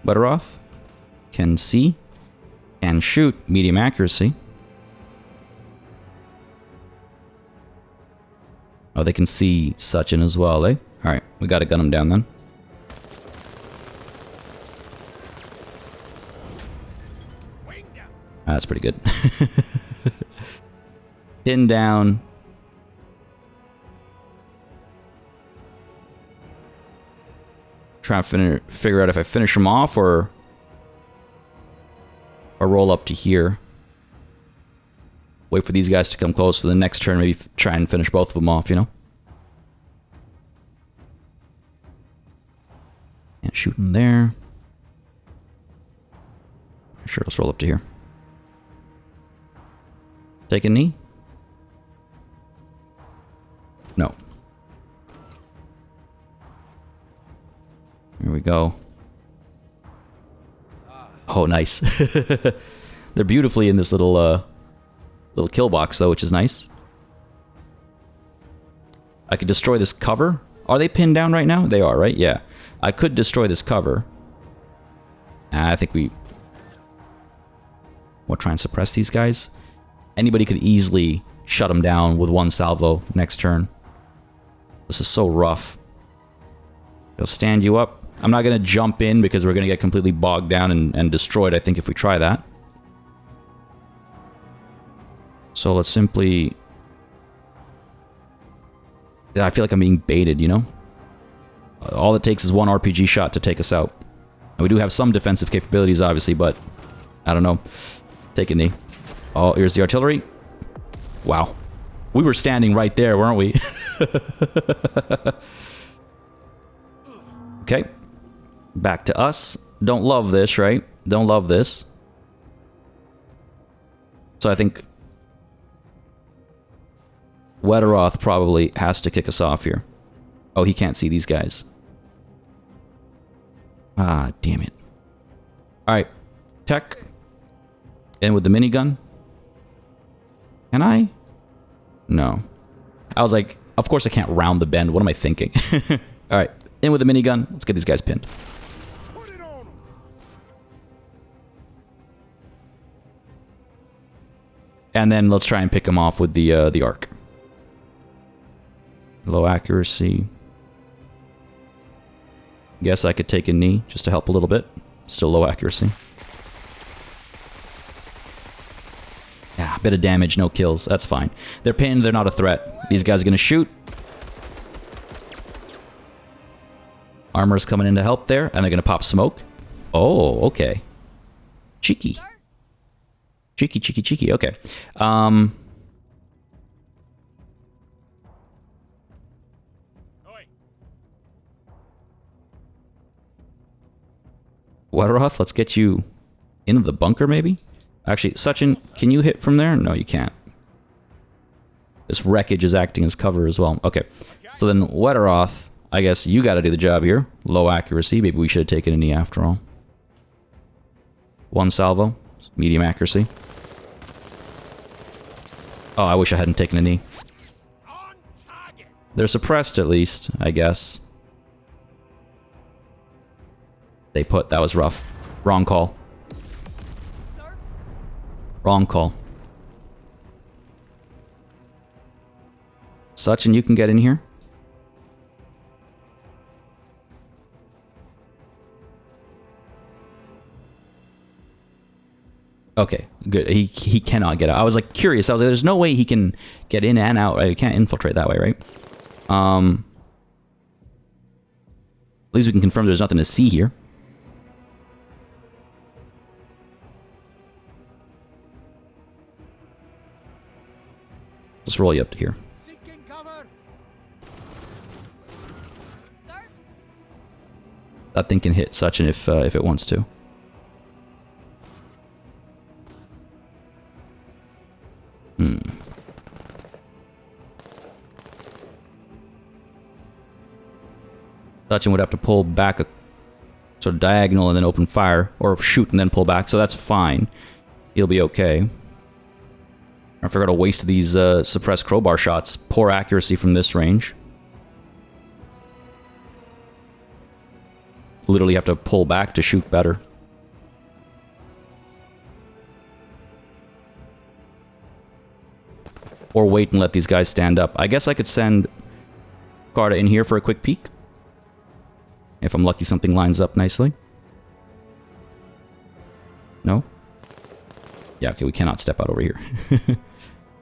Wetteroth can see and shoot. Medium accuracy. Oh, they can see Sachin as well, eh? Alright, we gotta gun him down then. Wing down. That's pretty good. Pin down. Try to figure out if I finish him off or roll up to here. Wait for these guys to come close for the next turn. Maybe try and finish both of them off, you know? And shoot him there. Sure, let's roll up to here. Take a knee. No. Here we go. Oh, nice. They're beautifully in this little kill box, though, which is nice. I could destroy this cover. Are they pinned down right now? They are, right? Yeah. I could destroy this cover. I think we'll try and suppress these guys. Anybody could easily shut them down with one salvo next turn. This is so rough. They'll stand you up. I'm not going to jump in because we're going to get completely bogged down and destroyed, I think, if we try that. So let's simply... I feel like I'm being baited, you know? All it takes is one RPG shot to take us out. And we do have some defensive capabilities, obviously, but... I don't know. Take a knee. Oh, here's the artillery. Wow. We were standing right there, weren't we? Okay. Back to us. Don't love this, right? Don't love this. So I think... Wetteroth probably has to kick us off here. Oh, he can't see these guys. Ah, damn it. Alright. Tech. In with the minigun. Can I? No. I was like, of course I can't round the bend. What am I thinking? Alright. In with the minigun. Let's get these guys pinned. And then let's try and pick them off with the arc. Low accuracy. Guess I could take a knee just to help a little bit. Still low accuracy. Yeah, a bit of damage, no kills. That's fine. They're pinned, they're not a threat. These guys are going to shoot. Armor's coming in to help there, and they're going to pop smoke. Oh, okay. Cheeky. Cheeky, cheeky, cheeky. Okay. Wetteroth, let's get you into the bunker, maybe? Actually, Sachin, can you hit from there? No, you can't. This wreckage is acting as cover as well. Okay. So then, Wetteroth, I guess you gotta do the job here. Low accuracy. Maybe we should have taken a knee after all. One salvo. Medium accuracy. Oh, I wish I hadn't taken a knee. They're suppressed at least, I guess. They put. That was rough. Wrong call. Sir? Wrong call. Sachin, you can get in here. Okay, good. He cannot get out. I was like curious. I was like, there's no way he can get in and out. He can't infiltrate that way, right? At least we can confirm there's nothing to see here. Just roll you up to here. Seeking cover. Sir? That thing can hit Sachin if it wants to. Sachin would have to pull back a sort of diagonal and then open fire, or shoot and then pull back, so that's fine. He'll be okay. I forgot to waste these suppressed crowbar shots. Poor accuracy from this range. Literally have to pull back to shoot better. Or wait and let these guys stand up. I guess I could send Carta in here for a quick peek. If I'm lucky something lines up nicely. No? Yeah, okay, we cannot step out over here.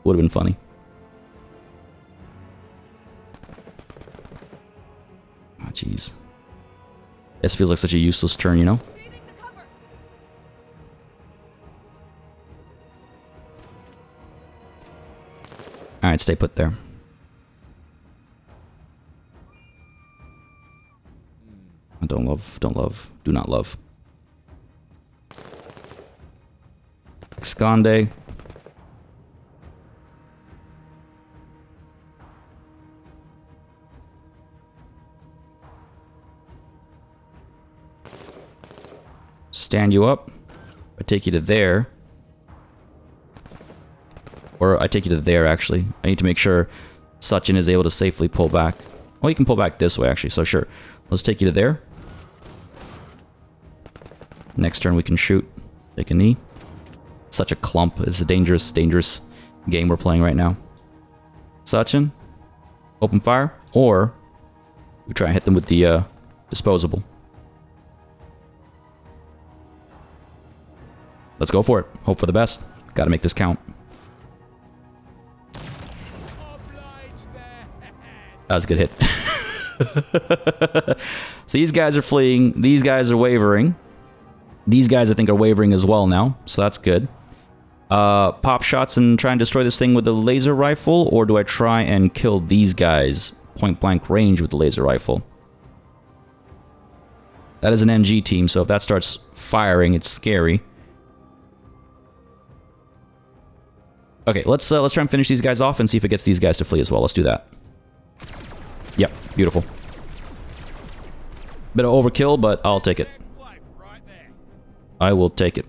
Would have been funny. Oh, jeez. This feels like such a useless turn, you know? Receiving the cover. Alright, stay put there. Don't love, do not love. Esconde. stand you up. I take you to there. Or I take you to there, actually. I need to make sure Sachin is able to safely pull back. Well, you can pull back this way, actually, so sure. Let's take you to there. Next turn we can shoot. Take a knee. Such a clump. It's a dangerous, dangerous game we're playing right now. Sachin, open fire, or we try and hit them with the disposable. Let's go for it. Hope for the best. Gotta make this count. That was a good hit. So these guys are fleeing. These guys are wavering. These guys, I think, are wavering as well now. So that's good. Pop shots and try and destroy this thing with the laser rifle? Or do I try and kill these guys point blank range with the laser rifle? That is an MG team, so if that starts firing, it's scary. Okay, let's try and finish these guys off and see if it gets these guys to flee as well. Let's do that. Yep, beautiful. Bit of overkill, but I'll take it. I will take it.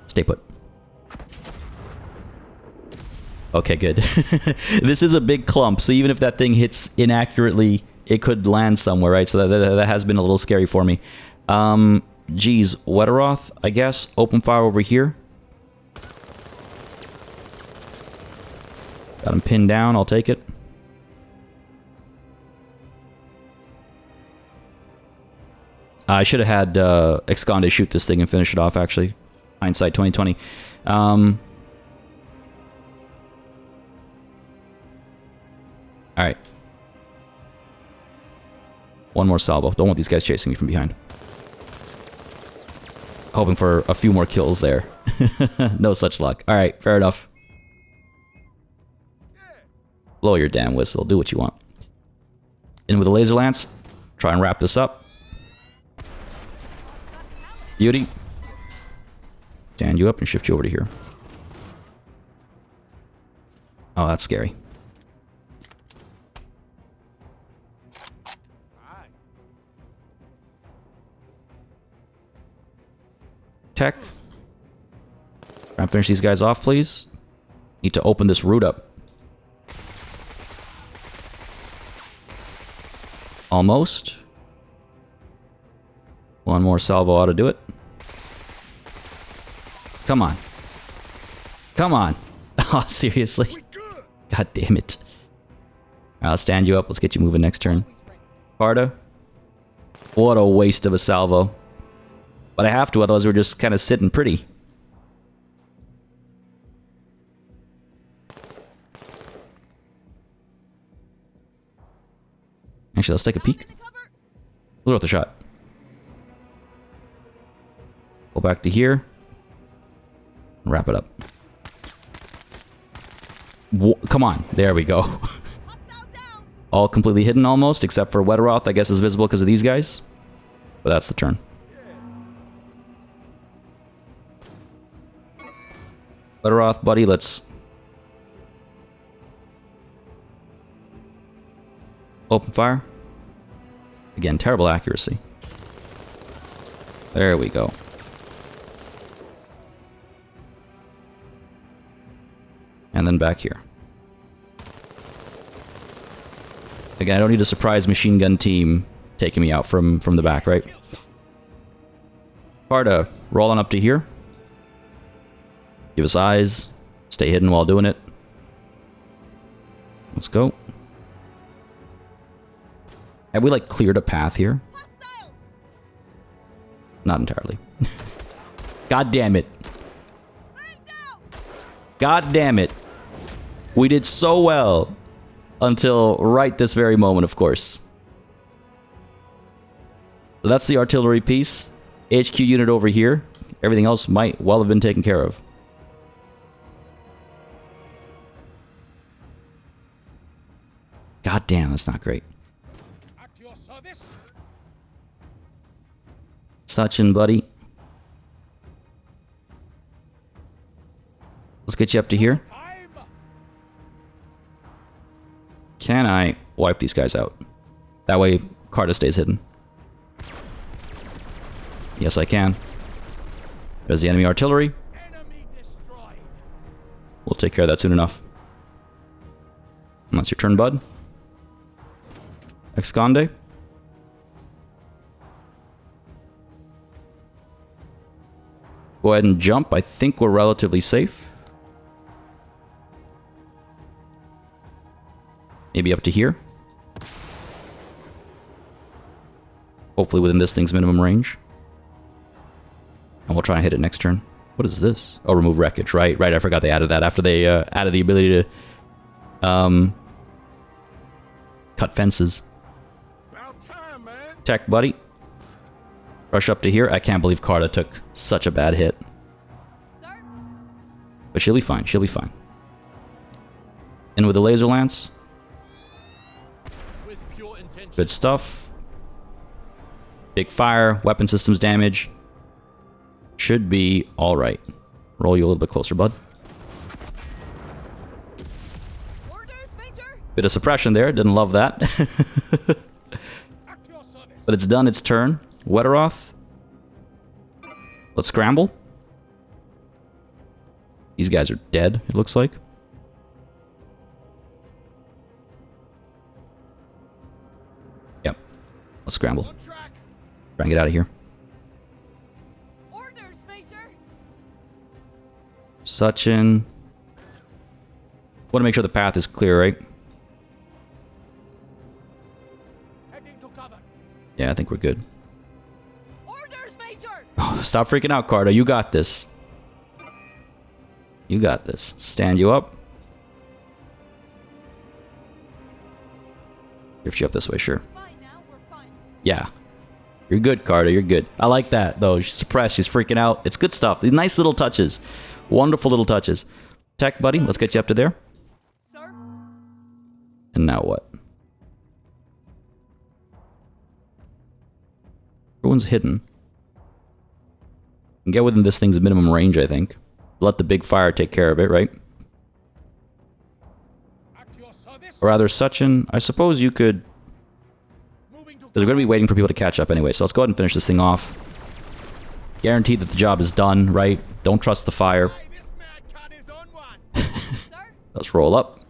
Stay put. Okay, good. This is a big clump, so even if that thing hits inaccurately, it could land somewhere, right? So that has been a little scary for me. Geez, Wetteroth, I guess. Open fire over here. Got him pinned down, I'll take it. I should have had Exconde shoot this thing and finish it off, actually. Hindsight 2020. Alright. One more salvo. Don't want these guys chasing me from behind. Hoping for a few more kills there. No such luck. Alright, fair enough. Blow your damn whistle. Do what you want. In with a laser lance. Try and wrap this up. Beauty. Stand you up and shift you over to here. Oh, that's scary. Tech. Try and finish these guys off, please. Need to open this route up. Almost. One more salvo ought to do it. Come on. Come on. Oh, seriously? God damn it. I'll stand you up. Let's get you moving next turn. Parta. What a waste of a salvo. But I have to, otherwise we're just kind of sitting pretty. Actually, let's take a peek. Look at the shot. Go back to here. Wrap it up. Come on. There we go. All completely hidden almost, except for Wetteroth, I guess is visible because of these guys. But that's the turn. Wetteroth, buddy, let's... open fire. Again, terrible accuracy. There we go. And then back here. Again, I don't need a surprise machine gun team taking me out from the back, right? Parta, roll on up to here. Give us eyes. Stay hidden while doing it. Let's go. Have we, like, cleared a path here? Not entirely. God damn it. God damn it. We did so well until right this very moment, of course. So that's the artillery piece. HQ unit over here. Everything else might well have been taken care of. God damn, that's not great. At your service. Sachin, buddy. Let's get you up to here. Can I wipe these guys out? That way, Carta stays hidden. Yes, I can. There's the enemy artillery. Enemy destroyed. We'll take care of that soon enough. And that's your turn, bud. Esconde. Go ahead and jump. I think we're relatively safe. Maybe up to here. Hopefully within this thing's minimum range. And we'll try and hit it next turn. What is this? Oh, remove wreckage. Right, I forgot they added that after they added the ability to cut fences. About time, man. Tech, buddy. Rush up to here. I can't believe Carta took such a bad hit. Sir? But she'll be fine. She'll be fine. In with the laser lance. With pure intention. Good stuff. Big fire. Weapon systems damage. Should be alright. Roll you a little bit closer, bud. Orders, Major? Bit of suppression there. Didn't love that. At your service. But it's done its turn. Wetteroth. Let's scramble. These guys are dead, it looks like. Yep. Let's scramble. On track. Try and get out of here. Orders, Major? Suchin. Want to make sure the path is clear, right? Heading to cover. Yeah, I think we're good. Orders, Major! Oh, stop freaking out, Carta. You got this. You got this. Stand you up. Drift you up this way, sure. Fine now, we're fine. Yeah. You're good, Carta. You're good. I like that, though. She's suppressed. She's freaking out. It's good stuff. These nice little touches. Wonderful little touches. Tech, buddy. Let's get you up to there. Sir? And now what? Everyone's hidden. Can get within this thing's minimum range, I think. Let the big fire take care of it, right? At your service. Or rather, Suchin, I suppose you could... Moving to They're going to be waiting for people to catch up anyway, so let's go ahead and finish this thing off. Guaranteed that the job is done, right? Don't trust the fire. Hey, this mad cat is on one. Sir? Let's roll up.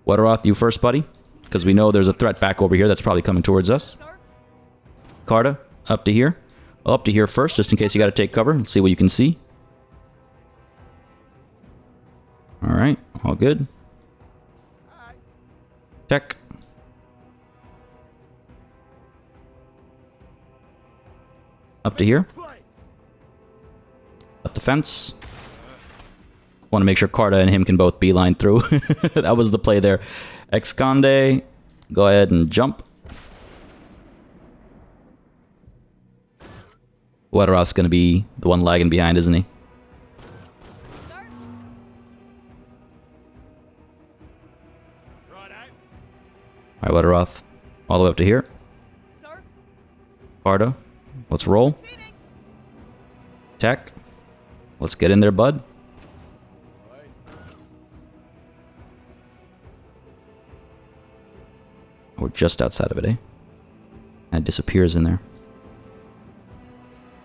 Wetteroth, you first, buddy. Because we know there's a threat back over here that's probably coming towards us. Sir? Carta, up to here. Well, up to here first, just in case you got to take cover. Let's see what you can see. Alright, all good. Check. Up to here. Up the fence. Want to make sure Carta and him can both beeline through. That was the play there. Esconde, go ahead and jump. Wetteroth's going to be the one lagging behind, isn't he? Sir? Alright, Wetteroth. All the way up to here. Sir? Carta, let's roll. Proceeding. Tech. Let's get in there, bud. We're just outside of it, eh? And it disappears in there.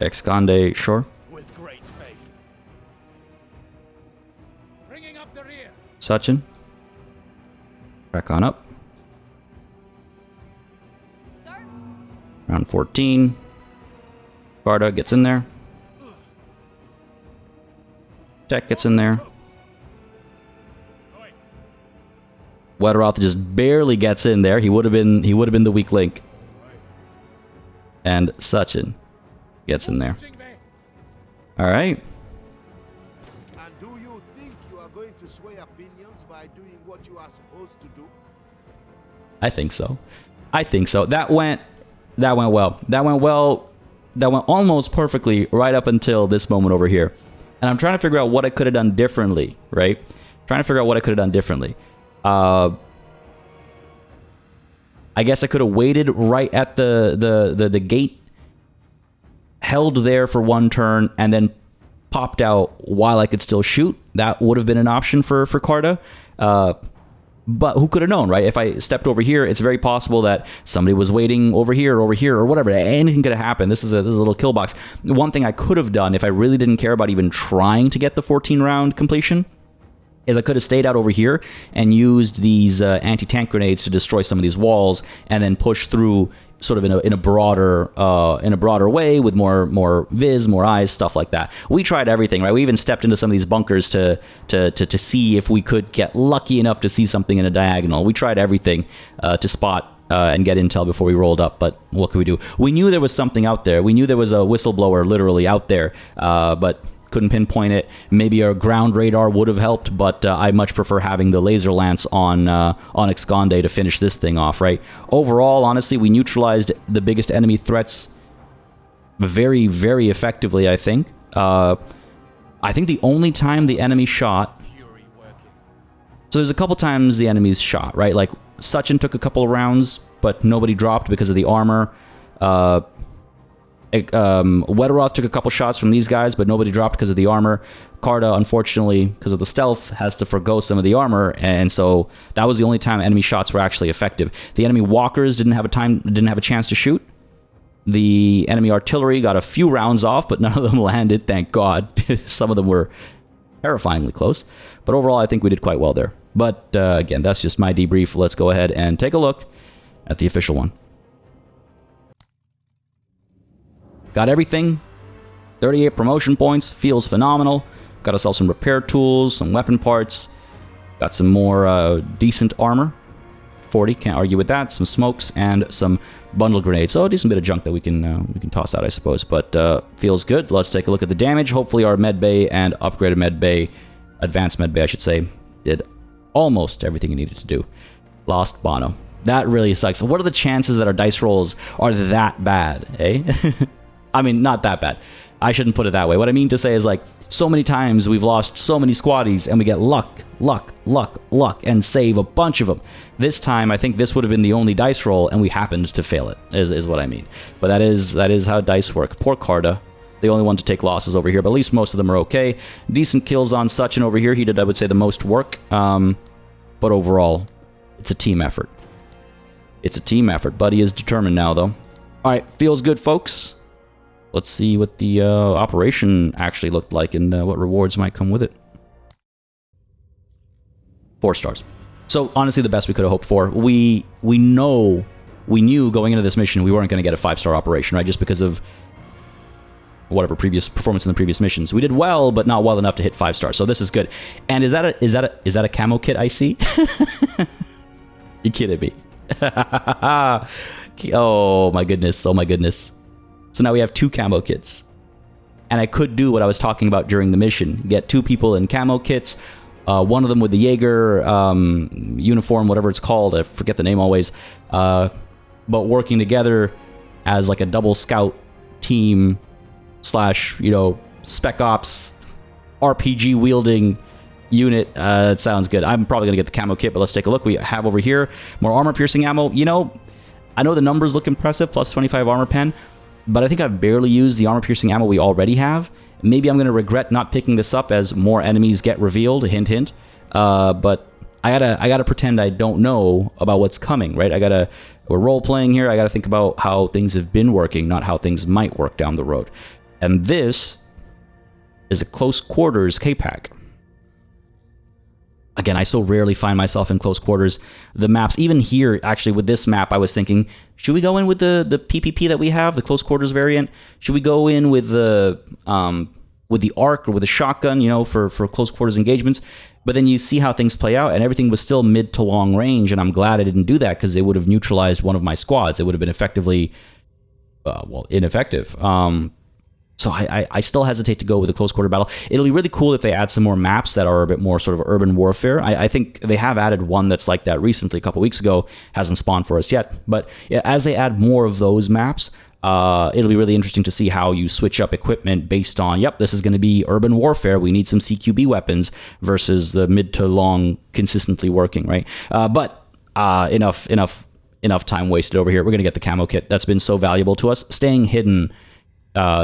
Esconde, sure. With great faith. Bringing up the rear. Suchin. Back on up. Sir? Round 14. Carta gets in there. Tech gets in there. Wetteroth just barely gets in there. He would have been the weak link. And Suchin gets in there. All right. And do you think you are going to sway opinions by doing what you are supposed to do? I think so. I think so. That went well. That went almost perfectly right up until this moment over here. And I'm trying to figure out what I could have done differently, right? Trying to figure out what I could have done differently. I guess I could have waited right at the gate, held there for one turn, and then popped out while I could still shoot. That would have been an option for Carta. But But who could have known, right? If I stepped over here, it's very possible that somebody was waiting over here, or whatever. Anything could have happened. This is a little kill box. One thing I could have done if I really didn't care about even trying to get the 14-round completion is I could have stayed out over here and used these anti-tank grenades to destroy some of these walls, and then push through sort of in a broader way with more viz, more eyes, stuff like that. We tried everything, right? We even stepped into some of these bunkers to see if we could get lucky enough to see something in a diagonal. We tried everything to spot and get intel before we rolled up, but what could we do? We knew there was something out there. We knew there was a whistleblower literally out there, but couldn't pinpoint it. Maybe our ground radar would have helped, but I much prefer having the laser lance on Esconde to finish this thing off, right? Overall, honestly, we neutralized the biggest enemy threats very, very effectively, I think. I think the only time the enemy shot... So there's a couple times the enemies shot, right? Like, Sachin took a couple of rounds, but nobody dropped because of the armor. Wetteroth took a couple shots from these guys, but nobody dropped because of the armor. Carta, unfortunately, because of the stealth, has to forgo some of the armor, and so that was the only time enemy shots were actually effective. The enemy walkers didn't have a chance to shoot. The enemy artillery got a few rounds off, but none of them landed, thank God. Some of them were terrifyingly close, but overall I think we did quite well there. But again, that's just my debrief. Let's go ahead and take a look at the official one. Got everything. 38 promotion points. Feels phenomenal. Got ourselves some repair tools, some weapon parts. Got some more decent armor. 40, can't argue with that. Some smokes and some bundle grenades. So a decent bit of junk that we can toss out, I suppose. But feels good. Let's take a look at the damage. Hopefully our med bay and upgraded med bay, advanced med bay, I should say, did almost everything it needed to do. Lost Bono. That really sucks. What are the chances that our dice rolls are that bad, eh? I mean, not that bad. I shouldn't put it that way. What I mean to say is, like, so many times we've lost so many squaddies and we get luck, and save a bunch of them. This time, I think this would have been the only dice roll and we happened to fail it, is what I mean. But that is how dice work. Poor Carta, the only one to take losses over here, but at least most of them are okay. Decent kills on Sachin over here. He did, I would say, the most work. But overall, it's a team effort. It's a team effort. Buddy is determined now, though. Alright, feels good, folks. Let's see what the operation actually looked like and what rewards might come with it. 4 stars. So, honestly, the best we could have hoped for. We knew going into this mission we weren't going to get a 5-star operation, right? Just because of whatever previous performance in the previous missions. We did well, but not well enough to hit 5 stars. So this is good. And is that a camo kit I see? You kidding me? Oh my goodness! Oh my goodness! So now we have 2 camo kits. And I could do what I was talking about during the mission. Get 2 people in camo kits. One of them with the Jaeger uniform, whatever it's called. I forget the name always. But working together as like a double scout team / spec ops RPG wielding unit. It sounds good. I'm probably going to get the camo kit, but let's take a look. We have over here more armor piercing ammo. You know, I know the numbers look impressive. Plus 25 armor pen. But I think I've barely used the armor-piercing ammo we already have. Maybe I'm going to regret not picking this up as more enemies get revealed, hint, hint. But I gotta pretend I don't know about what's coming, right? We're role-playing here. I gotta think about how things have been working, not how things might work down the road. And this is a close quarters K-Pack. Again, I so rarely find myself in close quarters. The maps, even here, actually, with this map, I was thinking, should we go in with the PPP that we have, the close quarters variant? Should we go in with the ARC or with a shotgun, for close quarters engagements? But then you see how things play out, and everything was still mid to long range, and I'm glad I didn't do that, because it would have neutralized one of my squads. It would have been effectively, ineffective. So I still hesitate to go with a close quarter battle. It'll be really cool if they add some more maps that are a bit more sort of urban warfare. I think they have added one that's like that recently, a couple weeks ago. Hasn't spawned for us yet. But yeah, as they add more of those maps, it'll be really interesting to see how you switch up equipment based on, yep, this is going to be urban warfare. We need some CQB weapons versus the mid to long consistently working, right? But enough time wasted over here. We're going to get the camo kit. That's been so valuable to us. Staying hidden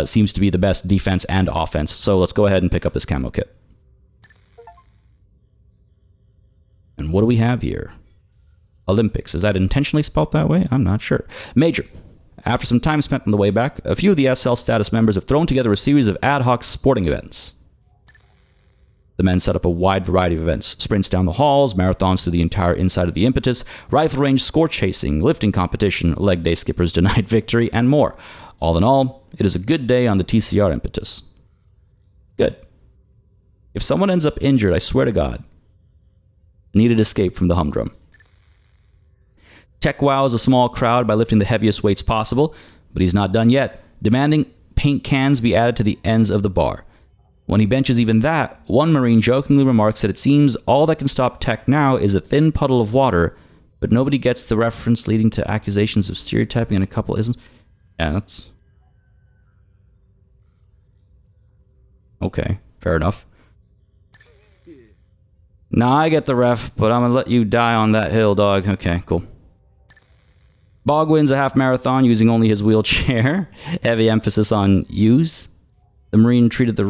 seems to be the best defense and offense. So let's go ahead and pick up this camo kit. And what do we have here? Olympics. Is that intentionally spelled that way? I'm not sure. Major. After some time spent on the way back, a few of the SL status members have thrown together a series of ad hoc sporting events. The men set up a wide variety of events. Sprints down the halls, marathons through the entire inside of the Impetus, rifle range score chasing, lifting competition, leg day skippers denied victory, and more. All in all, it is a good day on the TCR Impetus. Good. If someone ends up injured, I swear to God, needed escape from the humdrum. Tech wows a small crowd by lifting the heaviest weights possible, but he's not done yet, demanding paint cans be added to the ends of the bar. When he benches even that, one Marine jokingly remarks that it seems all that can stop Tech now is a thin puddle of water, but nobody gets the reference, leading to accusations of stereotyping and a couple isms. Yeah, that's... okay, fair enough. Nah, I get the ref, but I'm gonna let you die on that hill, dog. Okay, cool. Bog wins a half marathon using only his wheelchair. Heavy emphasis on use. The Marine treated the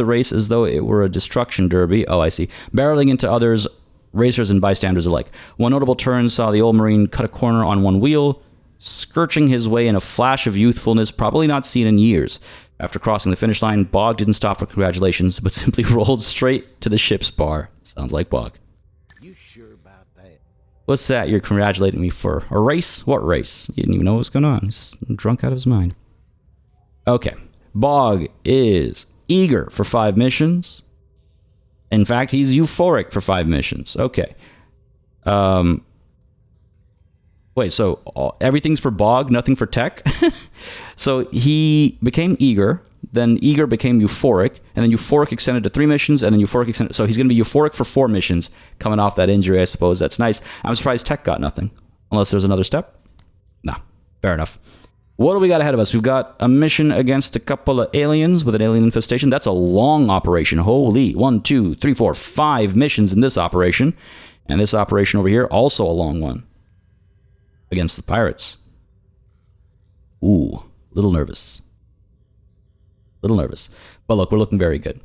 race as though it were a destruction derby. Oh, I see. Barreling into others, racers and bystanders alike. One notable turn saw the old Marine cut a corner on one wheel, skirting his way in a flash of youthfulness probably not seen in years. After crossing the finish line, Bog didn't stop for congratulations, but simply rolled straight to the ship's bar. Sounds like Bog. You sure about that? What's that you're congratulating me for? A race? What race? You didn't even know what was going on. He's drunk out of his mind. Okay. Bog is eager for 5 missions. In fact, he's euphoric for 5 missions. Okay. Wait, so everything's for Bog, nothing for Tech? So he became eager, then eager became euphoric, and then euphoric extended to 3 missions, and then euphoric extended... so he's going to be euphoric for 4 missions, coming off that injury, I suppose. That's nice. I'm surprised Tech got nothing. Unless there's another step? Nah, fair enough. What do we got ahead of us? We've got a mission against a couple of aliens with an alien infestation. That's a long operation. Holy, 1, 2, 3, 4, 5 missions in this operation. And this operation over here, also a long one. Against the pirates. Ooh, little nervous. Little nervous. But look, we're looking very good.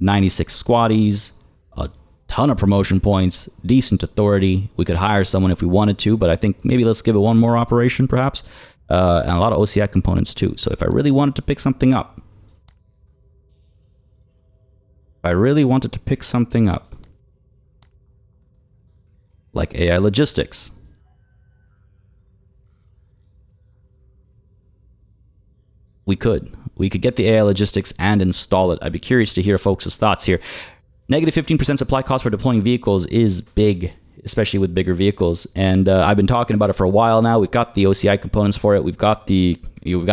96 squaddies, a ton of promotion points, decent authority. We could hire someone if we wanted to, but I think maybe let's give it one more operation, perhaps. And a lot of OCI components too. So if I really wanted to pick something up, like AI logistics, we could get the AI logistics and install it. I'd be curious to hear folks' thoughts here. Negative 15% supply cost for deploying vehicles is big, especially with bigger vehicles. And I've been talking about it for a while now. We've got the OCI components for it. We've got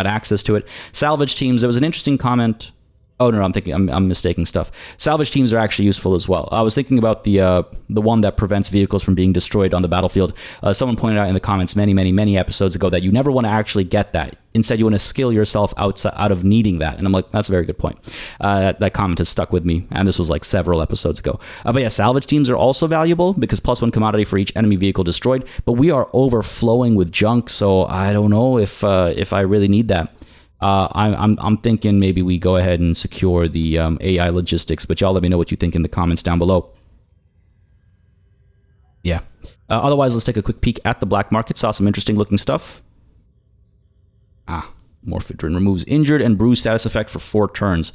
access to it. Salvage teams. There was an interesting comment. Oh no, I'm mistaking stuff. Salvage teams are actually useful as well. I was thinking about the one that prevents vehicles from being destroyed on the battlefield. Someone pointed out in the comments many episodes ago that you never want to actually get that. Instead, you want to skill yourself out of needing that. And I'm like, that's a very good point. That comment has stuck with me, and this was like several episodes ago. But yeah, salvage teams are also valuable because +1 commodity for each enemy vehicle destroyed. But we are overflowing with junk, so I don't know if I really need that. I'm thinking maybe we go ahead and secure the AI logistics, but y'all let me know what you think in the comments down below. Yeah. Otherwise, let's take a quick peek at the black market. Saw some interesting looking stuff. Morphidrin removes injured and bruised status effect for 4 turns.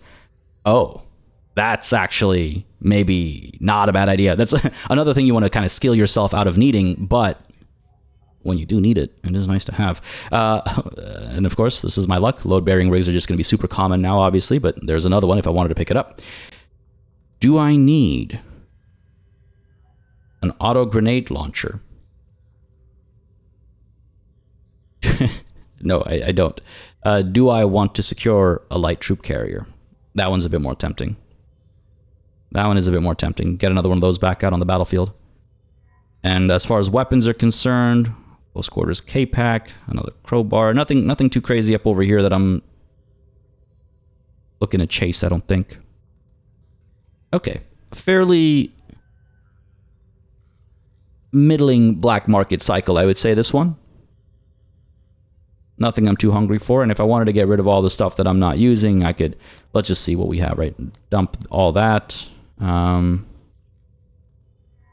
Oh, that's actually maybe not a bad idea. That's another thing you want to kind of skill yourself out of needing, but when you do need it, it is nice to have. And of course, this is my luck. Load-bearing rigs are just going to be super common now, obviously, but there's another one if I wanted to pick it up. Do I need an auto grenade launcher? No, I don't. Do I want to secure a light troop carrier? That one's a bit more tempting. That one is a bit more tempting. Get another one of those back out on the battlefield. And as far as weapons are concerned, close quarters K-Pack, another crowbar. Nothing too crazy up over here that I'm looking to chase, I don't think. Okay. A fairly middling black market cycle, I would say, this one. Nothing I'm too hungry for, and if I wanted to get rid of all the stuff that I'm not using, I could... let's just see what we have, right? Dump all that.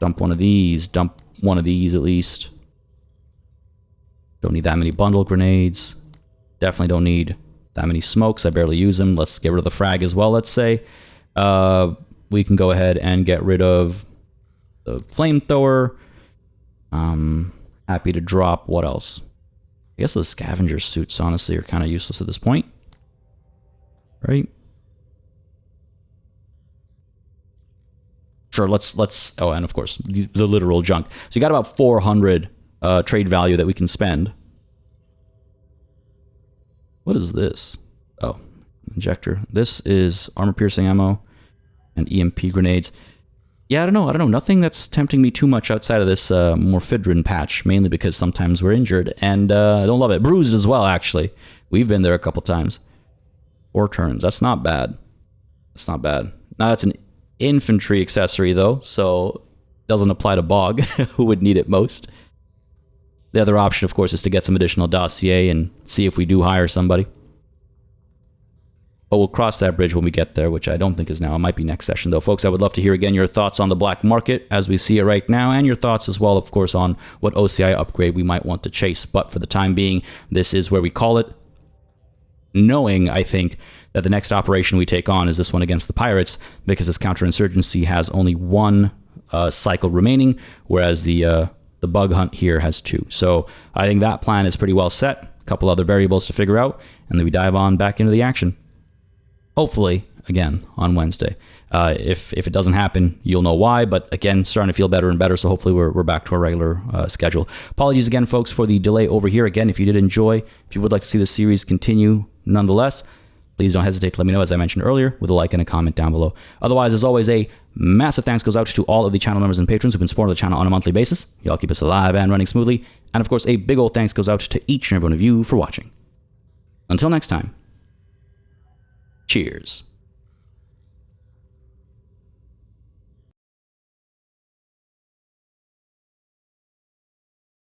Dump one of these. Dump one of these at least. Don't need that many bundle grenades. Definitely don't need that many smokes. I barely use them. Let's get rid of the frag as well, let's say. We can go ahead and get rid of the flamethrower. Happy to drop. What else? I guess the scavenger suits, honestly, are kind of useless at this point. Right? Sure, let's... Oh, and of course, the literal junk. So you got about 400 trade value that we can spend. What is this? Oh, injector. This is armor-piercing ammo and EMP grenades. Yeah, I don't know. Nothing that's tempting me too much outside of this Morphidrin patch, mainly because sometimes we're injured, and I don't love it. Bruised as well, actually. We've been there a couple times. 4 turns. That's not bad. That's not bad. Now, that's an infantry accessory, though, so doesn't apply to Bog, who would need it most. The other option, of course, is to get some additional dossier and see if we do hire somebody. But we'll cross that bridge when we get there, which I don't think is now. It might be next session, though. Folks, I would love to hear again your thoughts on the black market as we see it right now, and your thoughts as well, of course, on what OCI upgrade we might want to chase. But for the time being, this is where we call it, knowing, I think, that the next operation we take on is this one against the pirates, because this counterinsurgency has only 1 cycle remaining, whereas the bug hunt here has 2. So I think that plan is pretty well set. A couple other variables to figure out, and then we dive on back into the action. Hopefully, again, on Wednesday. If it doesn't happen, you'll know why. But again, starting to feel better and better, so hopefully we're back to our regular schedule. Apologies again, folks, for the delay over here. Again, if you did enjoy, if you would like to see the series continue nonetheless, please don't hesitate to let me know, as I mentioned earlier, with a like and a comment down below. Otherwise, as always, a massive thanks goes out to all of the channel members and patrons who've been supporting the channel on a monthly basis. Y'all keep us alive and running smoothly. And of course, a big old thanks goes out to each and every one of you for watching. Until next time. Cheers.